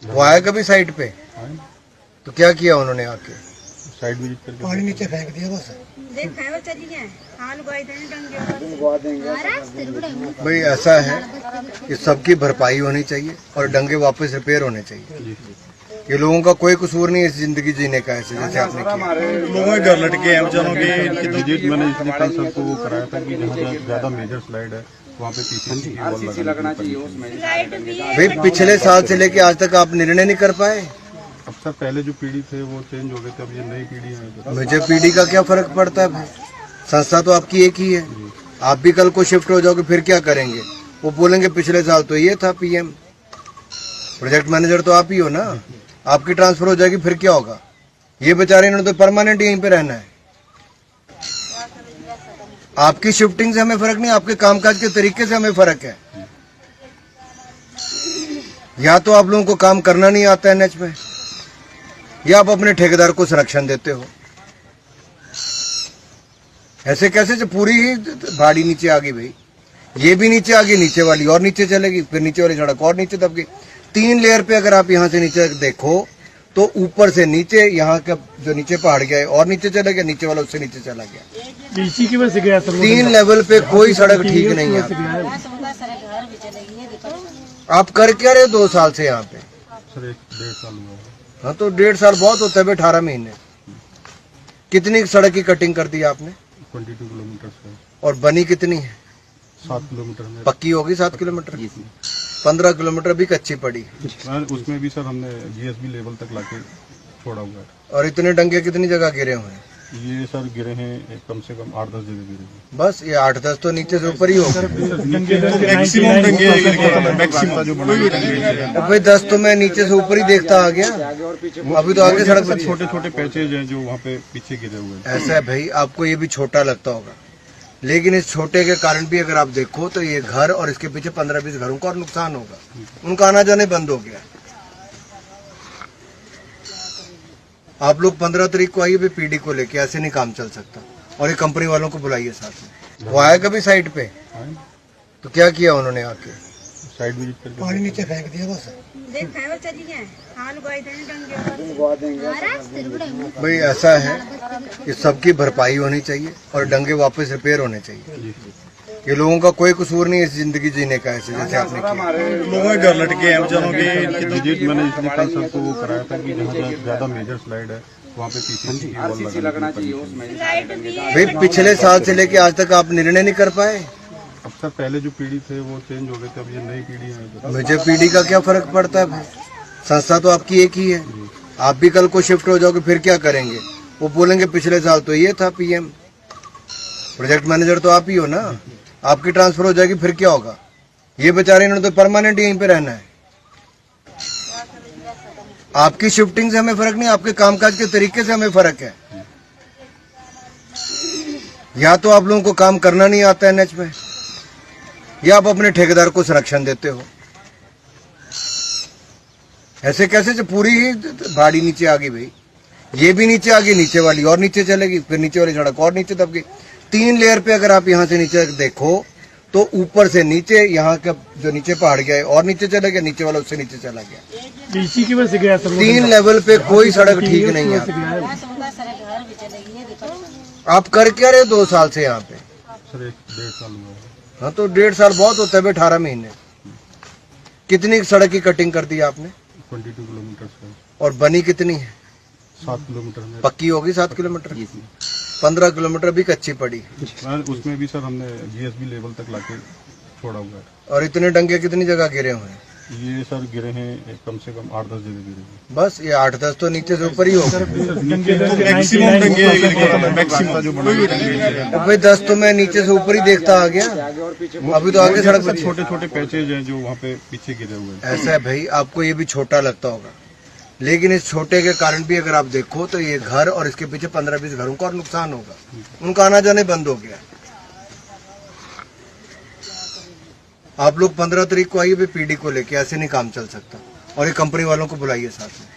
वो आया कभी साइट पे? तो क्या किया उन्होंने आके? साइड विजिट करके पानी नीचे फेंक दिया बस। भाई ऐसा है कि सबकी भरपाई होनी चाहिए और डंगे वापस रिपेयर होने चाहिए। ये लोगों का कोई कसूर नहीं है इस जिंदगी जीने का, ऐसे जैसे आपने किया। लोगों के घर लटके हैं बेचारों के। विजिट मैंने इसलिए कल सर को वो कराया था कि जहाँ ज्यादा मेजर स्लाइड है वहाँ पे पीसीसी की वॉल लगना चाहिए। भाई पिछले साल से लेके आज तक आप निर्णय नहीं कर पाए। अब सर पहले जो पीढ़ी थे वो चेंज हो गए थे, अब ये नई पीढ़ी है। मुझे पीढ़ी का क्या फर्क पड़ता है भाई, संस्था तो आपकी एक ही है। आप भी कल को शिफ्ट हो जाओगे फिर क्या करेंगे? वो बोलेंगे पिछले साल तो ये था पीएम, प्रोजेक्ट मैनेजर तो आप ही हो ना। आपकी ट्रांसफर हो जाएगी फिर क्या होगा? ये बेचारे इन्होंने तो परमानेंट यहीं पे रहना है। आपकी शिफ्टिंग से हमें फर्क नहीं, आपके कामकाज के तरीके से हमें फर्क है। या तो आप लोगों को काम करना नहीं आता एनएच में, या आप अपने ठेकेदार को संरक्षण देते हो। ऐसे कैसे जो पूरी ही भाड़ी नीचे आ गई भाई, ये भी नीचे आ गई, नीचे वाली और नीचे चलेगी, फिर नीचे वाली सड़क और नीचे दब गई। 3 लेयर पे अगर आप यहाँ से नीचे देखो तो ऊपर से नीचे, यहाँ का जो नीचे पहाड़ गया है और नीचे चला गया, नीचे वाला उससे नीचे चला गया। इसी की वजह से गया 3 लेवल पे कोई सड़क ठीक नहीं है। आप कर क्या रहे 2 साल से यहाँ पे? सर 1.5 साल हुआ है। हाँ तो 1.5 साल बहुत होता है 18 महीने। कितनी सड़क की कटिंग कर दी आपने? 22 किलोमीटर से। और बनी कितनी है? 7 किलोमीटर में पक्की होगी 7 किलोमीटर। 15 किलोमीटर भी कच्ची पड़ी। उसमें भी सर हमने जीएसबी लेवल तक लाके छोड़ा हुआ है। और इतने डंगे कितनी जगह गिरे हुए हैं? ये सर गिरे हैं कम से कम 8-10 जगह गिरे हैं। बस ये 8-10 तो नीचे से ऊपर ही होगा। मैक्सिमम डंगे मैक्सिमम जो भाई 10 तो मैं नीचे से ऊपर ही देखता आ गया। अभी तो आगे सड़क पर छोटे छोटे पैचेज हैं जो वहाँ पे पीछे गिरे हुए हैं। ऐसा है भाई, आपको ये भी छोटा लगता होगा, लेकिन इस छोटे के कारण भी अगर आप देखो तो ये घर और इसके पीछे 15-20 घरों का और नुकसान होगा। उनका आना जाने बंद हो गया। आप लोग 15 तारीख को आइए पीडी को लेके, ऐसे नहीं काम चल सकता। और ये कंपनी वालों को बुलाइए साथ में। वो आया कभी साइट पे? तो क्या किया उन्होंने आके? साइड विजिट करके पानी नीचे फेंक दिया बस। भाई ऐसा है कि सबकी भरपाई होनी चाहिए और डंगे वापस रिपेयर होने चाहिए। ये लोगों का कोई कसूर नहीं है इस जिंदगी जीने का, ऐसे जैसे आपने किया। लोगों के घर लटके हैं बेचारों के। विजिट मैंने इसलिए कल सर को वो कराया था कि जहाँ ज्यादा मेजर स्लाइड है वहाँ पे पीसीसी की वॉल लगना चाहिए। भाई पिछले साल से लेके आज तक आप निर्णय नहीं कर पाए। अब सर पहले जो पीढ़ी थे वो चेंज हो गए थे, अब ये नई पीढ़ी है। मुझे पीढ़ी का क्या फर्क पड़ता है भाई, संस्था तो आपकी एक ही है। आप भी कल को शिफ्ट हो जाओगे फिर क्या करेंगे? वो बोलेंगे पिछले साल तो ये था पीएम, प्रोजेक्ट मैनेजर तो आप ही हो ना। आपकी ट्रांसफर हो जाएगी फिर क्या होगा? ये बेचारे इन्होंने तो परमानेंट यहीं पे रहना है। आपकी शिफ्टिंग से हमें फर्क नहीं, आपके कामकाज के तरीके से हमें फर्क है। या तो आप लोगों को काम करना नहीं आता एनएच में, या आप अपने ठेकेदार को संरक्षण देते हो। ऐसे कैसे जो पूरी ही भाड़ी नीचे आ गई भाई, ये भी नीचे आ गई, नीचे वाली और नीचे चलेगी, फिर नीचे वाली सड़क और नीचे दब गई। 3 लेयर पे अगर आप यहाँ से नीचे देखो तो ऊपर से नीचे, यहाँ का जो नीचे पहाड़ गया है और नीचे चला गया, नीचे वाला उससे नीचे चला गया। इसी की वजह से गया 3 लेवल पे कोई सड़क ठीक नहीं है। आप कर क्या रहे 2 साल से यहाँ पे? सर 1.5 साल हुआ है। हाँ तो 1.5 साल बहुत होता है 18 महीने। कितनी सड़क की कटिंग कर दी आपने? 22 किलोमीटर से। और बनी कितनी है? 7 किलोमीटर में पक्की होगी 7 किलोमीटर। 15 किलोमीटर भी कच्ची पड़ी। उसमें भी सर हमने जीएसबी लेवल तक लाके छोड़ा हुआ है। और इतने डंगे कितनी जगह गिरे हुए हैं? ये सर गिरे हैं कम से कम 8-10 जगह गिरे हैं। बस ये 8-10 तो नीचे से ऊपर ही होगा। मैक्सिमम डंगे मैक्सिमम जो भाई 10 तो मैं नीचे से ऊपर ही देखता आ गया। अभी तो आगे सड़क पर छोटे छोटे पैचेज हैं जो वहाँ पे पीछे गिरे हुए हैं। ऐसा है भाई, आपको ये भी छोटा लगता होगा, लेकिन इस छोटे के कारण भी अगर आप देखो तो ये घर और इसके पीछे 15-20 घरों का और नुकसान होगा। उनका आना जाने बंद हो गया। आप लोग 15 तारीख को आइए पीडी को लेके, ऐसे नहीं काम चल सकता। और ये कंपनी वालों को बुलाइए साथ में।